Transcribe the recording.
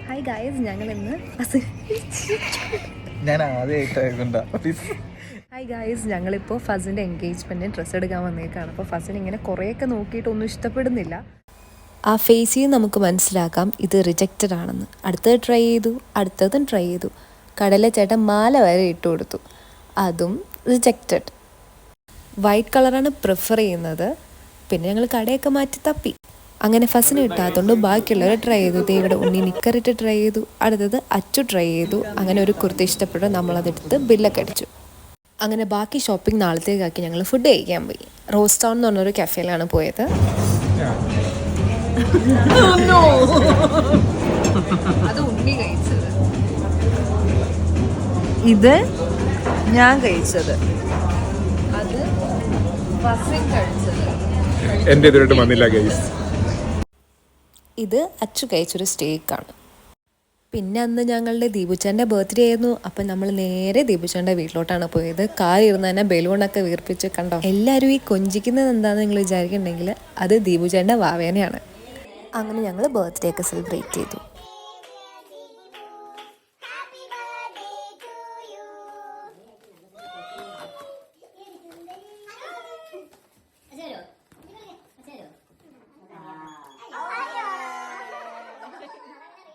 Hi guys, ഞങ്ങൾ ഇന്ന് ഞാൻ ആദ്യമായിട്ടായിക്കൊണ്ടാ ഹായ് ഗായ്സ്, ഞങ്ങളിപ്പോൾ ഫസിൻ്റെ എൻഗേജ്മെൻറ്റിന് ഡ്രസ്സ് എടുക്കാൻ വന്നേക്കാണ്. അപ്പോൾ ഫസിന് ഇങ്ങനെ കുറേയൊക്കെ നോക്കിയിട്ടൊന്നും ഇഷ്ടപ്പെടുന്നില്ല. ആ ഫേസിൽ നമുക്ക് മനസ്സിലാക്കാം ഇത് റിജക്റ്റഡ് ആണെന്ന്. അടുത്തത് ട്രൈ ചെയ്തു, അടുത്തതും ട്രൈ ചെയ്തു. കടയിലെ ചേട്ടൻ മാല വരെ ഇട്ട് കൊടുത്തു, അതും റിജക്റ്റഡ്. വൈറ്റ് കളറാണ് പ്രിഫർ ചെയ്യുന്നത്. പിന്നെ ഞങ്ങൾ കടയൊക്കെ മാറ്റി തപ്പി. അങ്ങനെ ഫസിന് കിട്ടാത്തതുകൊണ്ട് ബാക്കിയുള്ളവർ ട്രൈ ചെയ്തു. ഇവിടെ ഉണ്ണി നിക്കറിട്ട് ട്രൈ ചെയ്തു, അടുത്തത് അച്ചു ട്രൈ ചെയ്തു. അങ്ങനെ ഒരു കുർത്തി ഇഷ്ടപ്പെട്ടു, നമ്മളതെടുത്ത് ബില്ലൊക്കെ അടിച്ചു. അങ്ങനെ ബാക്കി ഷോപ്പിംഗ് നാളത്തേക്കാക്കി ഞങ്ങൾ ഫുഡ് കഴിക്കാൻ പോയി. റോസ് ടൗൺ എന്ന് പറഞ്ഞൊരു കഫേയിലാണ് പോയത്. അത് ഉണ്ണി കഴിച്ചത്, ഇത് ഞാൻ കഴിച്ചത്, അത് ഫസിൻ കഴിച്ചത്. എന്റെ ഇതുവരെ വന്നില്ല ഗൈസ്. ഇത് അച്ചു കഴിച്ചൊരു സ്റ്റേക്കാണ്. പിന്നെ അന്ന് ഞങ്ങളുടെ ദീപുച്ചേൻ്റെ ബർത്ത്ഡേ ആയിരുന്നു. അപ്പം നമ്മൾ നേരെ ദീപുച്ചേൻ്റെ വീട്ടിലോട്ടാണ് പോയത്. കാറിരുന്ന് തന്നെ ബലൂണൊക്കെ വീർപ്പിച്ച് കണ്ടോ. എല്ലാവരും ഈ കൊഞ്ചിക്കുന്നത് എന്താണെന്ന് നിങ്ങൾ വിചാരിക്കുന്നുണ്ടെങ്കിൽ അത് ദീപുച്ചേൻ്റെ വാവേനെയാണ്. അങ്ങനെ ഞങ്ങൾ ബർത്ത്ഡേ ഒക്കെ സെലിബ്രേറ്റ് ചെയ്തു.